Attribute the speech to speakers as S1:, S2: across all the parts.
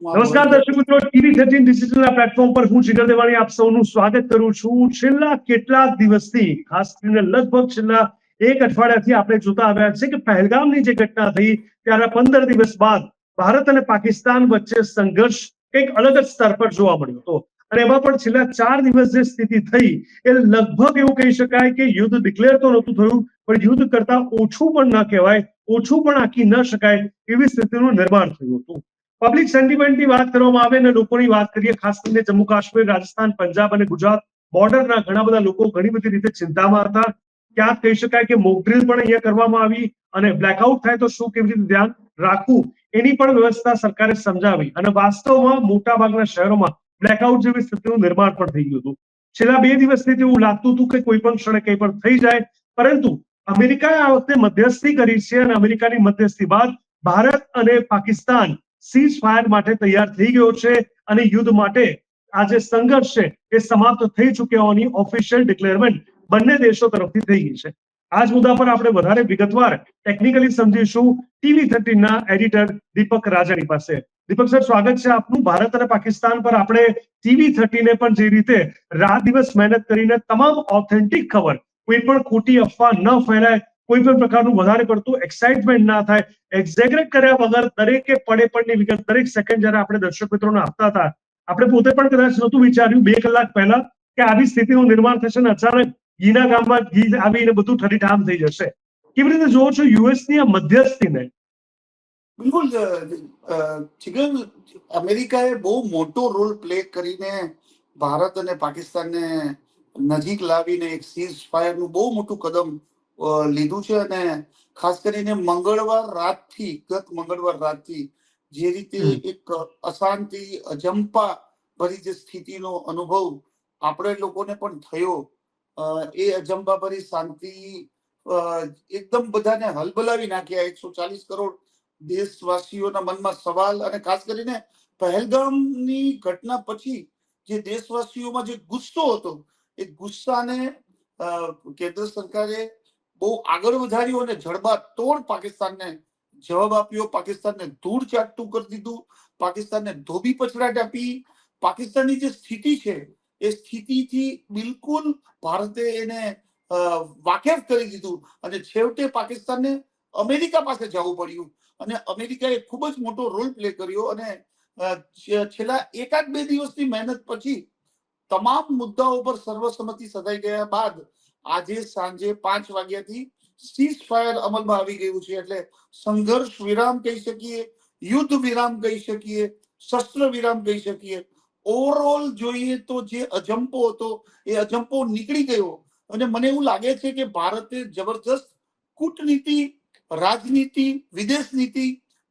S1: નમસ્કાર દર્શક મિત્રો, TV13 ડિજિટલના પ્લેટફોર્મ પર હું જીગર દેવાણી આપ સૌનું સ્વાગત કરું છું. છેલ્લા કેટલાક દિવસથી, ખાસ કરીને લગભગ છેલ્લા એક અઠવાડિયાથી આપણે જોતા આવ્યા છે કે પહેલગામની જે ઘટના થઈ ત્યારે 15 દિવસ બાદ ભારત અને પાકિસ્તાન વચ્ચે સંઘર્ષ કંઈક અલગ જ સ્તર પર જોવા મળ્યો હતો. અને એમાં પણ છેલ્લા 4 દિવસ જે સ્થિતિ થઈ એ લગભગ એવું કહી શકાય કે યુદ્ધ ડિક્લેર તો નહોતું થયું, પણ યુદ્ધ કરતા ઓછું પણ ન કહેવાય, ઓછું પણ આંકી ન શકાય એવી સ્થિતિનું નિર્માણ થયું હતું. પબ્લિક સેન્ટિમેન્ટની વાત કરવામાં આવે અને લોકોની વાત કરીએ, ખાસ કરીને જમ્મુ કાશ્મીર, રાજસ્થાન, પંજાબ અને ગુજરાત બોર્ડરના ઘણા બધા લોકો ઘણી બધી રીતે ચિંતામાં હતા. ક્યાંક કહી શકાય કે મોક ડ્રીલ પણ અહીંયા કરવામાં આવી અને બ્લેકઆઉટ થાય તો શું કેવી રીતે ધ્યાન રાખવું એની પણ વ્યવસ્થા સરકારે સમજાવી અને વાસ્તવમાં મોટાભાગના શહેરોમાં બ્લેકઆઉટ જેવી સ્થિતિનું નિર્માણ પણ થઈ ગયું હતું. છેલ્લા 2 દિવસથી એવું લાગતું હતું કે કોઈ પણ ક્ષણે કંઈ પણ થઈ જાય, પરંતુ અમેરિકાએ આ વખતે મધ્યસ્થી કરી છે અને અમેરિકાની મધ્યસ્થી બાદ ભારત અને પાકિસ્તાન સીઝ ફાયર માટે તૈયાર થઈ ગયો છે અને યુદ્ધ માટે આ જે સંઘર્ષ છે એ સમાપ્ત થઈ ચૂક્યા હોવાની ઓફિશિયલ ડિક્લેરમેન્ટ બંને દેશો તરફથી થઈ ગઈ છે. આ જ મુદ્દા પર આપણે વધારે વિગતવાર ટેકનિકલી સમજીશું TV13 ના એડિટર દીપક રાજાણી પાસે. દીપક સર, સ્વાગત છે આપનું. ભારત અને પાકિસ્તાન પર આપણે TV13 ને પણ જે રીતે રાત દિવસ મહેનત કરીને તમામ ઓથેન્ટિક ખબર, કોઈ પણ ખોટી અફવા ન ફેલાય, કોઈ પણ પ્રકારનું વધારે પડતું એક્સાઇટમેન્ટ ના થાય, એક્ઝેગરેટ કર્યા વગર દરેકે પડે પડની વિગત દરેક સેકન્ડ જ્યારે આપણે દર્શક મિત્રોને આપતા હતા, આપણે પોતે પણ કદાચ નહોતું વિચાર્યું 2 કલાક પહેલા કે આવી સ્થિતિનું નિર્માણ થશે અને અચાનક ઘીના ગામમાં ઘી આવીને બધું ઠરીઠામ થઈ જશે. કેવી રીતે જોવો છો યુએસની આ મધ્યસ્થીને?
S2: બિલકુલ જીગર, અમેરિકાએ બહુ મોટો રોલ પ્લે કરીને ભારત અને પાકિસ્તાનને નજીક લાવીને એક સીઝ ફાયરનું બહુ મોટું કદમ લીધું છે. અને ખાસ કરીને ગત મંગળવાર રાતથી જે રીતે એક અશાંતિ, અજંપા ભરી જે સ્થિતિનો અનુભવ આપણે લોકોને પણ થયો, એ અજંપા ભરી શાંતિ એકદમ બધાને હલબલાવી નાખ્યા. 140 કરોડ દેશવાસીઓના મનમાં સવાલ, અને ખાસ કરીને પહેલગામની ઘટના પછી જે દેશવાસીઓમાં જે ગુસ્સો હતો, એ ગુસ્સાને કેન્દ્ર સરકારે બહુ આગળ વધાર્યો અને જડબાતોડ પાકિસ્તાનને જવાબ આપ્યો. પાકિસ્તાનને ધૂળ ચાટતું કરી દીધું, પાકિસ્તાનને ધોબી પછડાટ આપી. પાકિસ્તાનની જે સ્થિતિ છે એ સ્થિતિથી બિલકુલ ભારતે એને વાકેફ કરી દીધું અને છેવટે પાકિસ્તાનને અમેરિકા પાસે જવું પડ્યું. અને અમેરિકાએ ખૂબ જ મોટો રોલ પ્લે કર્યો. અને છેલ્લા 1-2 દિવસની મહેનત પછી તમામ મુદ્દાઓ પર સર્વસંમતિ સધાઈ ગયા બાદ આજે સાંજે 5 વાગ્યાથી સીઝ ફાયર અમલમાં આવી ગયું છે. એટલે સંઘર્ષ વિરામ કહી શકીએ, યુદ્ધ વિરામ કહી શકીએ, શસ્ત્ર વિરામ કહી શકીએ. ઓવરઓલ જોઈએ તો જે અજંપો હતો એ અજંપો નીકળી ગયો. અને મને એવું લાગે છે કે ભારતે જબરજસ્ત કૂટનીતિ, રાજનીતિ, વિદેશ નીતિ,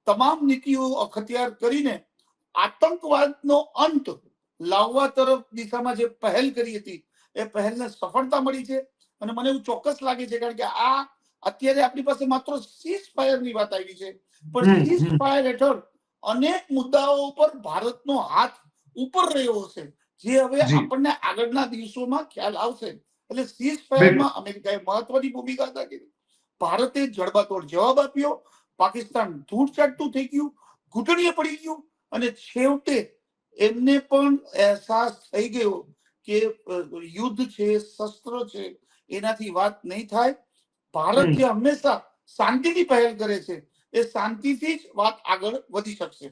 S2: તમામ નીતિઓ અખત્યાર કરીને આતંકવાદનો અંત લાવવા તરફ દિશામાં જે પહેલ કરી હતી એ પહેલને સફળતા મળી છે. અને મને એવું ચોક્કસ લાગે છે, કારણ કે આ અત્યારે આપણી પાસે માત્ર સીઝ ફાયરની વાત આવી છે, પણ સીઝ ફાયર હેઠળ અનેક મુદ્દાઓ પર ભારતનો હાથ ઉપર રહ્યો હશે, જે હવે આપણને આગળના દિવસોમાં ખ્યાલ આવશે. એટલે સીઝ ફાયરમાં અમેરિકાએ મહત્વની ભૂમિકા અદા કરી, ભારતે જડબાતોડ જવાબ આપ્યો, પાકિસ્તાન ધૂળ ચાટતું થઈ ગયું, ઘૂંટણીએ પડી ગયું. અને છેવટે એમને પણ અહેસાસ થઈ ગયો કે યુદ્ધ છે, શસ્ત્ર છે, એનાથી વાત નહીં થાય. ભારત જે હંમેશા શાંતિથી પહેલ કરે છે, એ શાંતિથી જ વાત આગળ વધી શકશે.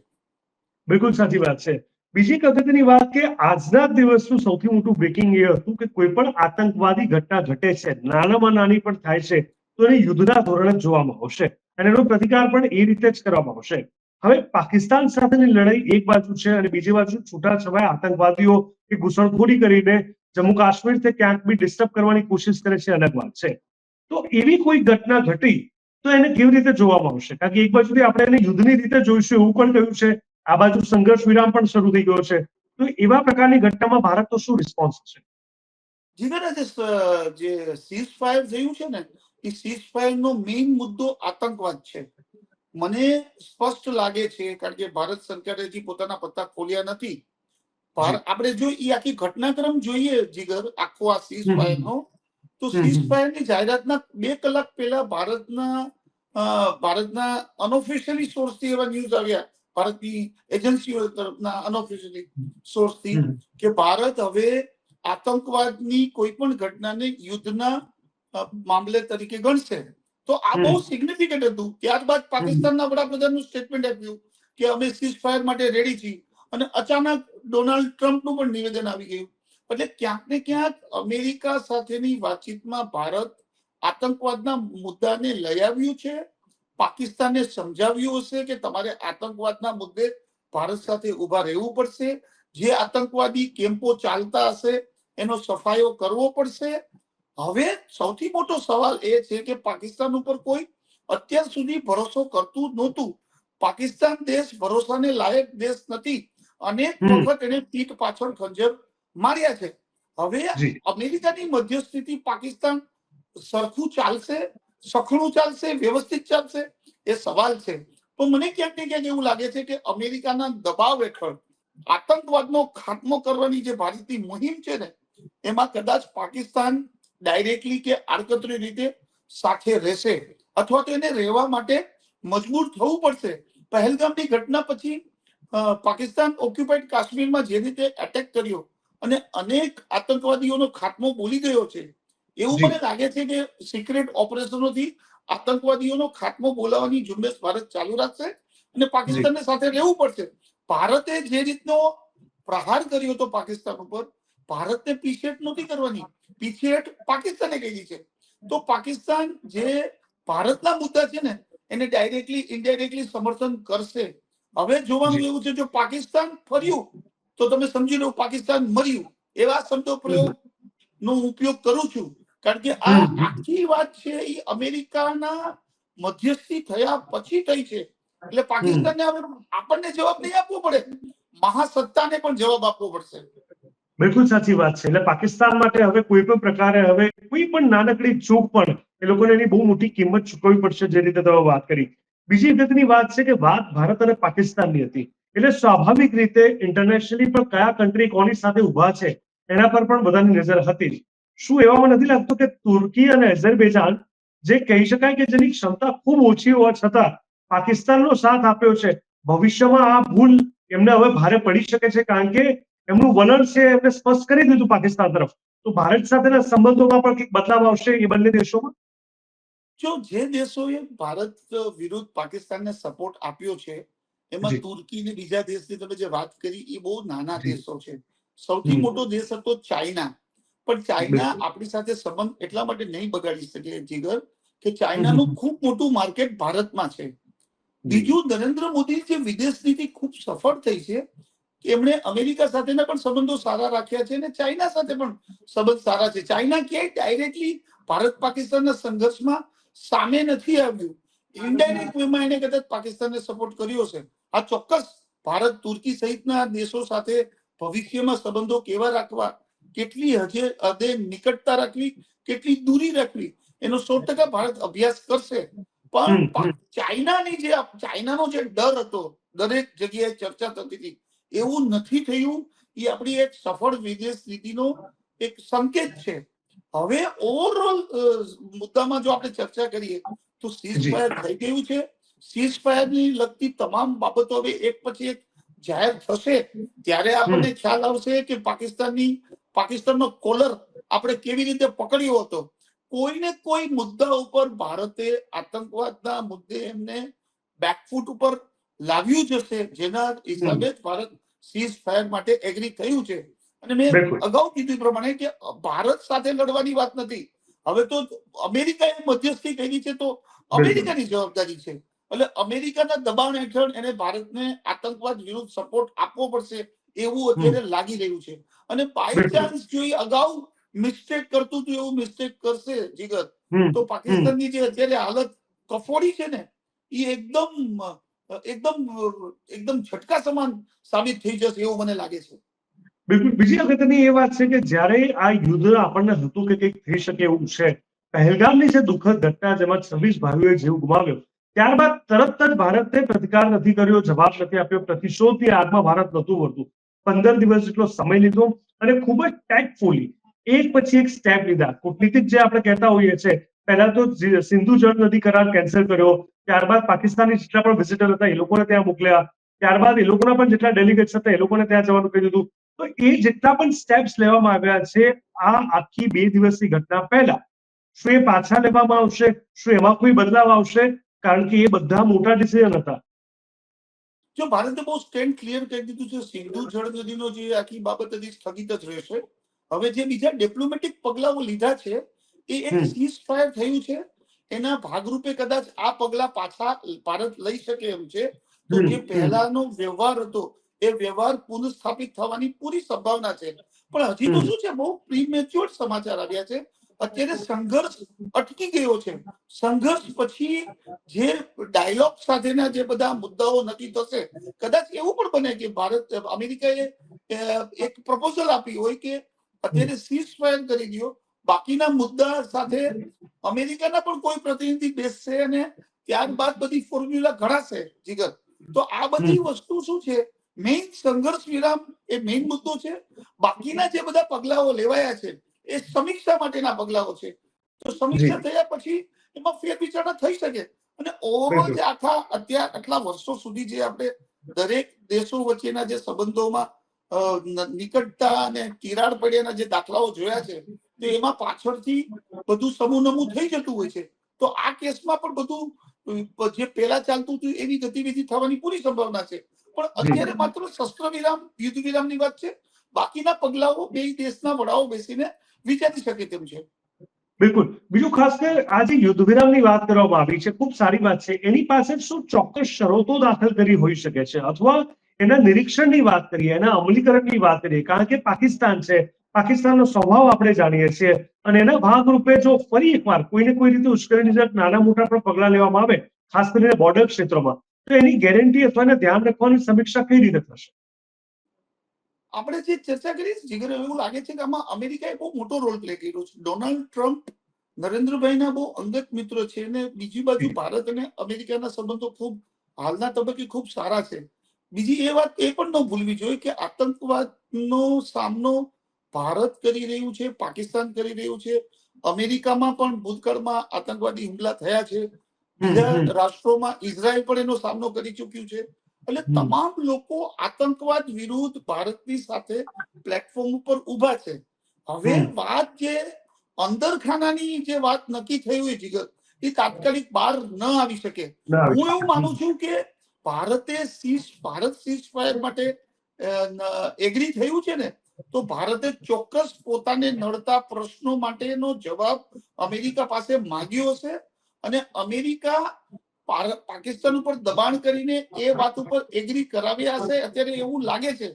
S1: બિલકુલ સાચી વાત છે. બીજી એક અગત્યની વાત કે આજના દિવસનું સૌથી મોટું બ્રેકિંગ એ હતું કે કોઈ પણ આતંકવાદી ઘટના ઘટે છે, નાનામાં નાની પણ થાય છે, તો એને યુદ્ધના ધોરણે જોવામાં આવશે અને એનો પ્રતિકાર પણ એ રીતે જ કરવામાં આવશે. હવે પાકિસ્તાન સાથેની લડાઈ એક બાજુ છે અને બીજી બાજુ છૂટાછવાયા આતંકવાદીઓ કે ઘૂસણખોરી કરીને જમ્મુ કાશ્મીરથી ક્યાંક બી ડિસ્ટર્બ કરવાની કોશિશ કરે છે, અલગ વાત છે. તો એવી કોઈ ઘટના ઘટી તો એને કેવી રીતે જોવામાં આવશે? કારણ કે એક બાજુથી આપણે એને યુદ્ધની રીતે જોઈશું એવું પણ કહ્યું છે, આ બાજુ સંઘર્ષ વિરામ પણ શરૂ થઈ ગયો છે. તો એવા પ્રકારની ઘટનામાં ભારતનો શું રિસ્પોન્સ હશે?
S2: જીગર, જે સીઝ ફાયર થયું છે ને, એ સીઝ ફાયર નો મેઇન મુદ્દો આતંકવાદ છે. મને સ્પષ્ટ લાગે છે, કારણ કે ભારત સરકારે હજી પોતાના પત્તા ખોલ્યા નથી. આપણે જો એ આખી ઘટનાક્રમ જોઈએ જીગર, આખો આ સીઝ ફાયર નો, તો સીઝ ફાયર ની જાહેરાતના 2 કલાક પહેલા ભારતના અનઓફિશિયલી સોર્સથી એવા ન્યૂઝ આવ્યા, ભારતની એજન્સીઓ તરફના અનઓફિશિયલી સોર્સથી
S1: હમ.
S2: કે ભારત હવે આતંકવાદની કોઈ પણ ઘટનાને યુદ્ધના મામલે તરીકે ગણશે. તો આ બહુ સિગ્નિફિકન્ટ હતું. ત્યારબાદ પાકિસ્તાનના વડાપ્રધાનનું સ્ટેટમેન્ટ આપ્યું કે અમે સીઝ ફાયર માટે રેડી છીએ, અને અચાનક ડોનાલ્ડ ટ્રમ્પનું પણ નિવેદન આવી ગયું. એટલે ક્યાંક ને ક્યાંક અમેરિકા સાથેની વાતચીતમાં ભારત આતંકવાદના મુદ્દાને લઈ આવ્યું છે. પાકિસ્તાનને સમજાવ્યું હશે કે તમારે આતંકવાદના મુદ્દે ભારત સાથે ઉભા રહેવું પડશે. જે આતંકવાદી કેમ્પો ચાલતા હશે એનો સફાયો કરવો પડશે. હવે સૌથી મોટો સવાલ એ છે કે પાકિસ્તાન ઉપર કોઈ અત્યાર સુધી ભરોસો કરતું નહોતું. પાકિસ્તાન દેશ ભરોસાને લાયક દેશ નથી. અનેક વખત એને પીઠ પાછળ ખંજર માર્યા છે. હવે અમેરિકાની મધ્યસ્થીથી પાકિસ્તાન સરખું ચાલશે, સખણું ચાલશે, વ્યવસ્થિત ચાલશે, એ સવાલ છે. તો મને ક્યાંક ને ક્યાંક એવું લાગે છે કે અમેરિકાના દબાવ હેઠળ આતંકવાદનો ખાત્મો કરવાની જે ભારતની મુહિમ છે ને, એમાં કદાચ પાકિસ્તાન ડાયરેક્ટલી કે આડકતરી રીતે સાથે રહેશે, અથવા તો એને રહેવા માટે મજબૂર થવું પડશે. પહેલગામની ઘટના પછી પાકિસ્તાન ઓક્યુપાઈડ કાશ્મીરમાં જે રીતે એટેક કર્યો અને અનેક આતંકવાદીઓનો ખાત્મો બોલી ગયો છે, એવું મને લાગે છે કે સિક્રેટ ઓપરેશનોથી આતંકવાદીઓનો ખાત્મો બોલાવવાની ઝુંબેશ ભારત ચાલુ રાખશે અને પાકિસ્તાનને સાથે રહેવું પડશે. ભારતે જે રીતનો પ્રહાર કર્યો હતો પાકિસ્તાન ઉપર, ભારતને પીછેહટ નહોતી કરવાની, પીછેહટ પાકિસ્તાને કરી છે. તો પાકિસ્તાન જે ભારતના મુદ્દા છે ને એને ડાયરેક્ટલી ઇનડાયરેક્ટલી સમર્થન કરશે. હવે જોવાનું એવું છે, જો પાકિસ્તાન ફર્યું તો તમે સમજી લો પાકિસ્તાન મર્યું. એવા શબ્દો પ્રયોગ નો ઉપયોગ કરું છું, કારણ કે આ આખી વાત છે એ અમેરિકાના મધ્યસ્થી થયા પછી થઈ છે. એટલે પાકિસ્તાનને હવે આપણને જવાબ નહીં આપવો પડે, મહાસત્તાને પણ જવાબ આપવો પડશે.
S1: બિલકુલ સાચી વાત છે. એટલે પાકિસ્તાન માટે હવે કોઈ પણ પ્રકારે હવે કોઈ પણ નાનકડી ચૂક પણ એ લોકોને એની બહુ મોટી કિંમત ચૂકવવી પડશે, જે રીતે તમે વાત કરી. બીજી અગત્યની વાત છે કે વાત ભારત અને પાકિસ્તાનની હતી, એટલે સ્વાભાવિક રીતે ઇન્ટરનેશનલી પણ કયા કન્ટ્રી કોની સાથે ઉભા છે એના પર પણ બધાની નજર હતી જ. શું એવામાં નથી લાગતું કે તુર્કી અને અઝરબૈજાન, જે કહી શકાય કે જેની ક્ષમતા ખૂબ ઓછી હોવા છતાં પાકિસ્તાનનો સાથ આપ્યો છે, ભવિષ્યમાં આ ભૂલ એમને હવે ભારે પડી શકે છે? કારણ કે એમનું વલણ છે એમને સ્પષ્ટ કરી દીધું પાકિસ્તાન તરફ. તો ભારત સાથેના સંબંધોમાં પણ કંઈક બદલાવ આવશે એ બંને દેશોમાં?
S2: જો જે દેશોએ ભારત વિરુદ્ધ પાકિસ્તાનને સપોર્ટ આપ્યો છે, એમાં તુર્કી ને બીજા દેશની તમે જે વાત કરી એ બહુ નાના દેશો છે. સૌથી મોટો દેશ હતો ચાઇના. પણ ચાઇના આપણી સાથે સંબંધ એટલા માટે નહીં બગાડી શકે જીગર, કે ચાઇનાનું ખૂબ મોટું માર્કેટ ભારતમાં છે. બીજું, નરેન્દ્ર મોદી જે વિદેશ નીતિ ખૂબ સફળ થઈ છે, એમણે અમેરિકા સાથેના પણ સંબંધો સારા રાખ્યા છે અને ચાઇના સાથે પણ સંબંધ સારા છે. ચાઇના ક્યાંય ડાયરેક્ટલી ભારત પાકિસ્તાનના સંઘર્ષમાં સામે નથી આવ્યું. ઇનડાયરેક્ટ વેમાં એને કદાચ પાકિસ્તાનને સપોર્ટ કર્યો છે. આ ચોક્કસ ભારત તુર્કી સહિતના દેશો સાથે ભવિષ્યમાં સંબંધો કેવા રાખવા, કેટલી હદે નિકટતા રાખવી, કેટલી દૂરી રાખવી, એનો 100% ભારત અભ્યાસ કરશે. પણ ચાઇનાનો જે ડર હતો, દરેક જગ્યાએ ચર્ચા થતી હતી, એવું નથી થયું. એ આપણી એક સફળ વિદેશ નીતિનો એક સંકેત છે. હવે ઓવરઓલ મુદ્દામાં જો આપણે ચર્ચા કરીએ તો સીઝ ફાયર થઈ ગયું છે. સીઝ ફાયરની લગતી તમામ બાબતો હવે એક પછી એક જાહેર થશે ત્યારે આપણને ખ્યાલ આવશે કે પાકિસ્તાનનો કોલર આપણે કેવી રીતે પકડ્યો હતો. કોઈને કોઈ મુદ્દા ઉપર ભારતે આતંકવાદના મુદ્દે એમને બેકફૂટ ઉપર લાવ્યું જ હશે, જેના હિસાબે જ ભારત સીઝ ફાયર માટે એગ્રી થયું છે. અને મેં અગાઉ કીધું પ્રમાણે કે ભારત સાથે લડવાની વાત નથી. હવે તો અમેરિકાએ મધ્યસ્થી કરી છે, તો અમેરિકાની જવાબદારી છે. એટલે અમેરિકાના દબાણ હેઠળ એને ભારતને આતંકવાદ વિરુદ્ધ સપોર્ટ આપવો પડશે એવું અત્યારે લાગી રહ્યું છે. અને બાય ચાન્સ જો અગાઉ મિસ્ટેક કરતું હતું એવું મિસ્ટેક કરશે જીગર, તો પાકિસ્તાનની જે અત્યારે હાલત કફોડી છે ને, એ એકદમ ઝટકા સમાન સાબિત થઈ જશે એવું મને લાગે છે.
S1: બિલકુલ. બીજી અગત્યની એ વાત છે કે જ્યારે આ યુદ્ધ આપણને હતું કે કંઈક થઈ શકે એવું છે, પહેલગામની જે દુઃખદ ઘટના જેમાં 26 ભાઈઓએ જીવ ગુમાવ્યો, ત્યારબાદ તરત જ ભારતે પ્રતિકાર નથી કર્યો, જવાબ નથી આપ્યો, પ્રતિશોધની આગમાં ભારત નહોતું વળતું. 15 દિવસ જેટલો સમય લીધો અને ખૂબ જ ટેક્ટફુલી એક પછી એક સ્ટેપ લીધા. કૂટનીતિક જે આપણે કહેતા હોઈએ છીએ, પહેલા તો સિંધુ જળ નદી કરાર કેન્સલ કર્યો, ત્યારબાદ પાકિસ્તાની જેટલા પણ વિઝિટર હતા એ લોકોને ત્યાં મોકલ્યા, ત્યારબાદ એ લોકોના પણ જેટલા ડેલિગેટ્સ હતા એ લોકોને ત્યાં જવાનું કહી દીધું. તો એ જેટલા પણ સ્ટેપ્સ લેવામાં આવ્યા છે આ આખી 2 દિવસની ઘટના પહેલા, શું એ પાછા લેવામાં આવશે? શું એમાં કોઈ બદલાવ આવશે? કારણ કે એ બધા મોટા ડિસિઝન હતા.
S2: જો ભારતે બહુ સ્ટેન્ડ ક્લિયર કરી દીધું છે, સિંધુ જળ નદીનો જે આખી બાબત હતી સ્થગિત જ રહેશે. હવે જે બીજા ડિપ્લોમેટિક પગલાઓ લીધા છે એ એક સીઝ ફાયર થયું છે, એના ભાગરૂપે કદાચ આ પગલા પાછા ભારત લઈ શકે એમ છે. તો જે પહેલાનો વ્યવહાર હતો એ વ્યવહાર પુનઃસ્થાપિત થવાની પૂરી સંભાવના છે. પણ હજી તો શું છે, બહુ પ્રીમેચ્યોર સમાચાર આવ્યા છે. અત્યારે સંઘર્ષ અટકી ગયો છે. સંઘર્ષ પછી જે ડાયલોગ સાથેના જે બધા મુદ્દાઓ નક્કી થશે, કદાચ એવું પણ બને કે ભારત અમેરિકાએ એક પ્રપોઝલ આપી હોય કે અત્યારે સીઝ ફાયર કરી દો, બાકીના મુદ્દા સાથે અમેરિકાના પણ કોઈ પ્રતિનિધિ બેસશે અને ત્યારબાદ બધી ફોર્મ્યુલા ઘડાશે. જીગર, તો આ બધી વસ્તુ શું છે, મેઇન સંઘર્ષ વિરામ એ મેઇન મુદ્દો છે. બાકીના જે બધા પગલાઓ લેવાયા છે એ સમીક્ષા માટેના પગલાઓ છે. તો સમીક્ષા થયા પછી એમાં ફેરવિચારણા થઈ શકે. અને ઓવરઓલ જે અત્યાર આટલા વર્ષો સુધી જે આપણે દરેક દેશો વચ્ચેના જે સંબંધોમાં નિકટતા અને તિરાડ પડ્યાના જે દાખલાઓ જોયા છે, તો એમાં પાછળથી બધું સમૂહ થઈ જતું હોય છે. તો આ કેસમાં પણ બધું જે પહેલા ચાલતું હતું એવી ગતિવિધિ થવાની પૂરી સંભાવના છે. પણ અત્યારે માત્ર શસ્ત્ર વિરામ, યુદ્ધ વિરામની વાત છે. બાકીના પગલાઓ બે દેશના વડાઓ બેસીને વિચારી શકે તેમ છે.
S1: બિલકુલ. બીજું ખાસ કે આ જે યુદ્ધ વિરામની વાત કરવામાં આવી છે, ખૂબ સારી વાત છે. એની પાછળ શું ચોક્કસ શરતો દાખલ કરી હોઈ શકે છે, અથવા એના નિરીક્ષણની વાત કરીએ, એના અમલીકરણની વાત કરીએ, કારણ કે પાકિસ્તાન છે, પાકિસ્તાનનો સ્વભાવ આપણે જાણીએ છીએ, અને એના ભાગરૂપે જો ફરી એકવાર કોઈને કોઈ રીતે ઉશ્કેરણીજનક નાના મોટા પણ પગલા લેવામાં આવે, ખાસ કરીને બોર્ડર ક્ષેત્રોમાં, તો એની ગેરંટી અથવા એને ધ્યાન રાખવાની સમીક્ષા કઈ રીતે થશે?
S2: આપણે જે ચર્ચા કરી જીગર, એવું લાગે છે કે આમાં અમેરિકાએ બહુ મોટો રોલ પ્લે કર્યો છે. ડોનાલ્ડ ટ્રમ્પ નરેન્દ્રભાઈના બહુ અંગત મિત્રો છે, અને બીજી બાજુ ભારત અને અમેરિકાના સંબંધો ખૂબ હાલના તબક્કે ખૂબ સારા છે. બીજી એ વાત એ પણ ન ભૂલવી જોઈએ કે આતંકવાદનો સામનો ભારત કરી રહ્યું છે, પાકિસ્તાન કરી રહ્યું છે. અમેરિકામાં પણ ભૂતકાળમાં આતંકવાદી હુમલા થયા છે. બીજા રાષ્ટ્રોમાં ઇઝરાયલ પણ એનો સામનો કરી ચૂક્યું છે. એટલે તમામ લોકો આતંકવાદ વિરુદ્ધ ભારતની સાથે પ્લેટફોર્મ ઉપર ઉભા છે. હવે વાત જે અંદરખાનાની જે વાત નક્કી થઈ હોય જીગર, એ તાત્કાલિક બહાર ન આવી શકે. હું એવું માનું છું કે ભારત સીઝ ફાયર માટે એગ્રી થયું છે ને, તો ભારતે ચોક્કસ પોતાને નડતા પ્રશ્નો માટેનો જવાબ અમેરિકા પાસે માંગ્યો હશે. અને અમેરિકા પાકિસ્તાન ઉપર દબાણ કરીને એ વાત ઉપર એગ્રી કરાવ્યા હશે. અત્યારે એવું લાગે છે,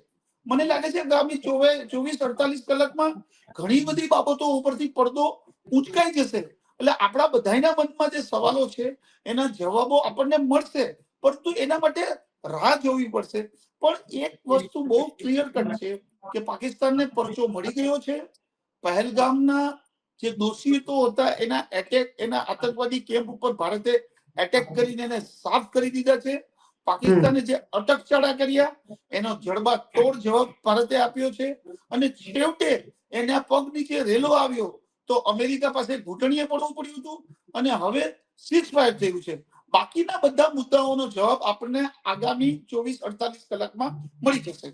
S2: મને લાગે છે કે આગામી 24-48 કલાકમાં ઘણી બધી બાબતો ઉપરથી પડદો ઉંચકાઈ જશે. એટલે આપણા બધાના મનમાં જે સવાલો છે એના જવાબો આપણને મળશે, પરંતુ એના માટે રાહ જોવી પડશે. પણ એક વસ્તુ બહુ ક્લિયર કટ છે કે પાકિસ્તાનને પરચો મળી ગયો છે. પહેલગામના જે દોષિતો હતા એના આતંકવાદી કેમ્પ ઉપર ભારતે એટેક કરીને એને સાફ કરી દીધા છે. પાકિસ્તાને જે અટકચાળા કર્યા એનો જડબા તોડ જવાબ ભારતે આપ્યો છે. અને છેવટે એના પગ નીચે રેલો આવ્યો તો અમેરિકા પાસે ઘૂંટણીએ પડવું પડ્યું હતું, અને હવે સીઝ ફાયર થયું છે. બાકીના બધા મુદ્દાઓનો જવાબ આપણને આગામી 24-48 કલાકમાં મળી જશે.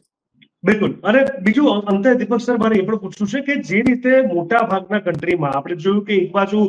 S1: બિલકુલ. અને બીજું અંતે દીપક સર, મારે એ પણ પૂછવું છે કે જે રીતે મોટા ભાગના કન્ટ્રીમાં આપણે જોયું કે એક બાજુ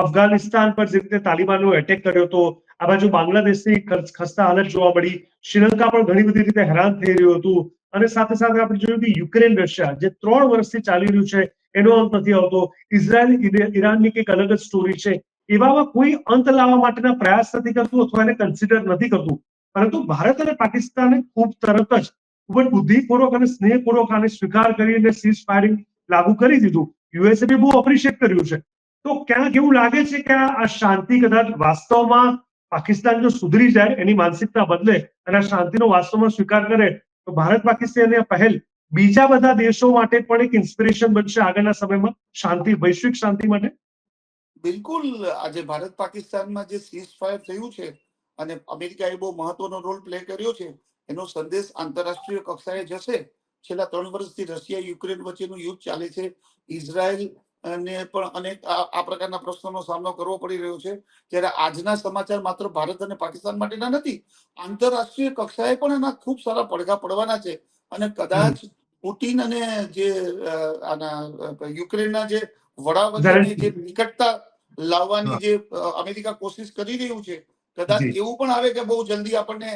S1: અફઘાનિસ્તાન પર જે રીતે તાલિબાનો એટેક કર્યો હતો, આ બાજુ બાંગ્લાદેશની ખસ્તા હાલત જોવા મળી, શ્રીલંકા પણ ઘણી બધી રીતે હેરાન થઈ રહ્યું હતું, અને સાથે સાથે આપણે જોયું કે યુક્રેન રશિયા જે 3 વર્ષથી ચાલી રહ્યું છે એનો અંત નથી આવતો, ઇઝરાયલ ઈરાનની કંઈક અલગ જ સ્ટોરી છે. એવામાં કોઈ અંત લાવવા માટેના પ્રયાસ નથી કરતું અથવા એને કન્સિડર નથી કરતું, પરંતુ ભારત અને પાકિસ્તાને ખૂબ તરત જ ખૂબ જ બુદ્ધિપૂર્વક અને સ્નેહપૂર્વક આને સ્વીકાર કરીને સીઝ ફાયરિંગ લાગુ કરી દીધું. યુએસએ બી બહુ એપ્રિશિએટ કર્યું છે. તો ક્યાંક એવું લાગે છે કે આ શાંતિ કદાચ વાસ્તવમાં પાકિસ્તાન જો સુધરી જાય, એની માનસિકતા બદલે અને આ શાંતિનો વાસ્તવમાં સ્વીકાર કરે, તો ભારત પાકિસ્તાનની પહેલ બીજા બધા દેશો માટે પણ એક ઇન્સ્પિરેશન બનશે આગળના સમયમાં શાંતિ, વૈશ્વિક શાંતિ માટે.
S2: બિલકુલ. આજે ભારત પાકિસ્તાનમાં જે સીઝ ફાયર થયું છે અને અમેરિકાએ બહુ મહત્વનો રોલ પ્લે કર્યો છે, એનો સંદેશ આંતરરાષ્ટ્રીય કક્ષાએ જશે. છેલ્લા 3 વર્ષથી રશિયા યુક્રેન વચ્ચેનું યુદ્ધ ચાલે છે. ઇઝરાયલ અને પણ અનેક આ પ્રકારના પ્રશ્નોનો સામનો કરવો પડી રહ્યો છે. ત્યારે આજના સમાચાર માત્ર ભારત અને પાકિસ્તાન માટેના નથી, આંતરરાષ્ટ્રીય કક્ષાએ પણ એના ખૂબ સારા પડઘા પડવાના છે. અને કદાચ પુટિન અને જે આના યુક્રેનના જે વડા વચ્ચેની જે નિકટતા લાવવાની જે અમેરિકા કોશિશ કરી રહ્યું છે, કદાચ એવું પણ આવે કે બહુ જલ્દી આપણને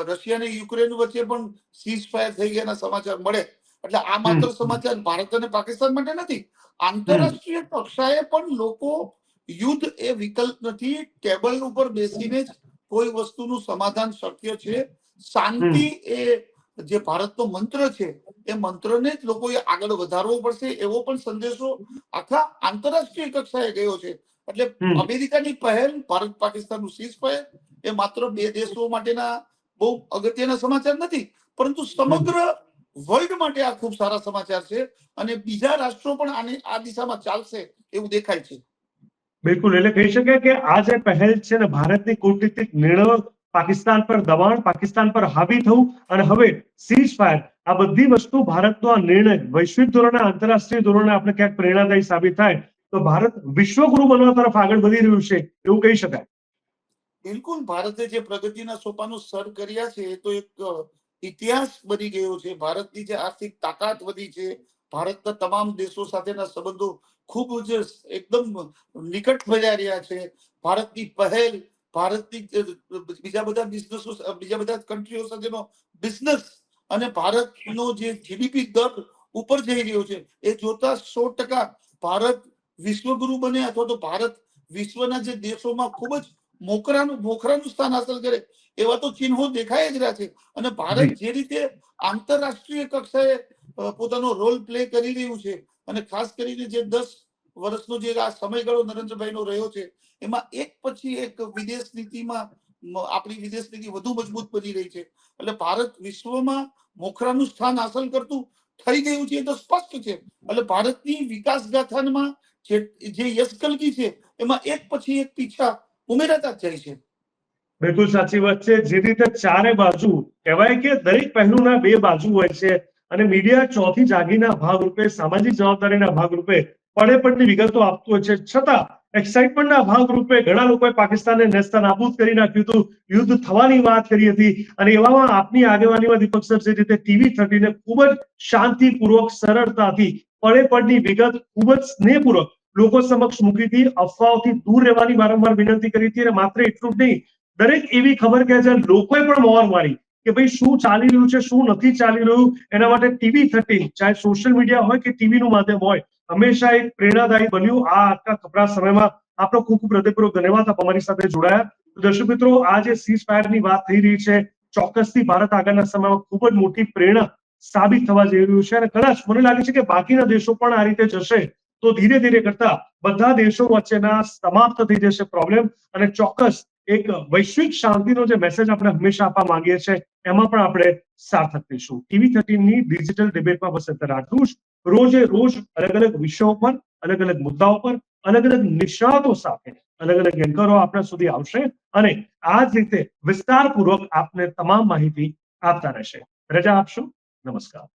S2: રશિયા અને યુક્રેન વચ્ચે પણ સીઝ ફાયર થઈ ગયાના સમાચાર મળે. એટલે આ માત્ર સમાચાર ભારત અને પાકિસ્તાન માટે નથી, આંતરરાષ્ટ્રીય કક્ષાએ પણ લોકો યુદ્ધ એ વિકલ્પ નથી, ટેબલ ઉપર બેસીને જ કોઈ વસ્તુનું સમાધાન શક્ય છે. શાંતિ એ જે ભારતનો મંત્ર છે, એ મંત્રને જ લોકોએ આગળ વધારવો પડશે, એવો પણ સંદેશો આખા આંતરરાષ્ટ્રીય કક્ષાએ ગયો છે. એટલે અમેરિકાની પહેલ ભારત પાકિસ્તાનનું સીઝ ફાયર એ માત્ર બે દેશો માટેના બહુ અગત્યના સમાચાર નથી, પરંતુ સમગ્ર વર્લ્ડ માટે આ ખૂબ સારા સમાચાર છે. અને બીજા રાષ્ટ્રો પણ આ દિશામાં ચાલશે એવું દેખાય છે.
S1: બિલકુલ, એટલે કહી શકાય કે આ જે પહેલ છે ને, ભારતની કૂટનીતિક નિર્ણયો, પાકિસ્તાન પર દબાણ, પાકિસ્તાન પર હાવી થવું અને હવે સીઝ ફાયર, આ બધી વસ્તુ ભારતનો આ નિર્ણય વૈશ્વિક ધોરણે, આંતરરાષ્ટ્રીય ધોરણે આપણે ક્યાંક પ્રેરણાદાયી સાબિત થાય તો ભારત વિશ્વગુરુ બનવા તરફ આગળ વધી રહ્યું છે એવું કહી શકાય.
S2: બિલકુલ, ભારતે જે પ્રગતિના સોપાનો સર કર્યા છે એ તો એક ઇતિહાસ બની ગયો છે. ભારતની જે આર્થિક તાકાત વધી છે, ભારતના તમામ દેશો સાથેના સંબંધો ખૂબ જ એકદમ નિકટ બન્યા રહ્યા છે. ભારતની પહેલ, ભારતની બીજા બધા બિઝનેસો, બીજા બધા કન્ટ્રીઓ સાથેનો બિઝનેસ અને ભારતનો જે જીડીપી દર ઉપર જઈ રહ્યો છે, એ જોતા 100% ભારત વિશ્વગુરુ બને અથવા તો ભારત વિશ્વના જે દેશોમાં ખૂબ જ મોખરાનું સ્થાન હાંસલ કરે એવા તો ચિહ્નો દેખાઈ જ રહ્યા છે. અને ભારત જે રીતે આંતરરાષ્ટ્રીય કક્ષાએ પોતાનો રોલ પ્લે કરી રહ્યું છે, અને ખાસ કરીને જે 10 વર્ષનો જે આ સમયગાળો નરેન્દ્રભાઈનો રહ્યો છે, એમાં એક પછી એક વિદેશ નીતિમાં આપણી વિદેશ નીતિ વધુ મજબૂત બની રહી છે. એટલે ભારત વિશ્વમાં મોખરાનું સ્થાન હાંસલ કરતું થઈ ગયું છે, એ તો સ્પષ્ટ છે. એટલે ભારતની વિકાસ ગાથામાં જે યશકલગી છે, એમાં એક પછી એક પીછા ઉમેરાતા જ જાય છે.
S1: બિલકુલ સાચી વાત છે. જે રીતે ચારે બાજુ કહેવાય કે દરેક પહેલુના બે બાજુ હોય છે અને મીડિયા ચોથી જાગીના ભાગરૂપે, સામાજિક જવાબદારીના ભાગરૂપે પડે પડની વિગતો આપતું હોય છે, છતાં એક્સાઇટમેન્ટના ભાગરૂપે ઘણા લોકોએ પાકિસ્તાનને નેસ્તનાબૂદ કરી નાખ્યું હતું, યુદ્ધ થવાની વાત કરી હતી. અને એવામાં આપની આગેવાનીમાં દીપક સર જે રીતે TV13 ને ખૂબ જ શાંતિપૂર્વક, સરળતાથી પડે પડની વિગત ખૂબ જ સ્નેહપૂર્વક લોકો સમક્ષ મૂકી હતી, અફવાઓથી દૂર રહેવાની વારંવાર વિનંતી કરી હતી. અને માત્ર એટલું જ નહીં, દરેક એવી ખબર કે જે લોકોએ પણ મોહર મારી કે ભાઈ શું ચાલી રહ્યું છે, શું નથી ચાલી રહ્યું, એના માટે TV13, ચાહે સોશિયલ મીડિયા હોય કે ટીવીનું માધ્યમ હોય, હંમેશા એક પ્રેરણાદાયી બન્યું. આ આટલા કપરા સમયમાં આપનો ખૂબ ખૂબ હૃદયપૂર્વક ધન્યવાદ, આપ અમારી સાથે જોડાયા. તો દર્શક મિત્રો, આ જે સીઝ ફાયરની વાત થઈ રહી છે, ચોક્કસથી ભારત આગળના સમયમાં ખૂબ જ મોટી પ્રેરણા સાબિત થવા જઈ રહ્યું છે. અને કદાચ મને લાગે છે કે બાકીના દેશો પણ આ રીતે જશે તો ધીરે ધીરે કરતા બધા દેશો વચ્ચેના સમાપ્ત થઈ જશે પ્રોબ્લેમ. અને ચોક્કસ એક વૈશ્વિક શાંતિનો જે મેસેજ આપણે હંમેશા આપવા માંગીએ છીએ, એમાં પણ આપણે સાર્થક થઈશું. TV13ની ડિજિટલ ડિબેટમાં બસ અત્યારે આટલું જ. રોજે રોજ અલગ અલગ વિષયો પર, અલગ અલગ મુદ્દાઓ પર, અલગ અલગ નિષ્ણાતો સાથે અલગ અલગ એન્કરો આપણા સુધી આવશે અને આ જ રીતે વિસ્તારપૂર્વક આપને તમામ માહિતી આપતા રહેશે. રજા આપશો. નમસ્કાર.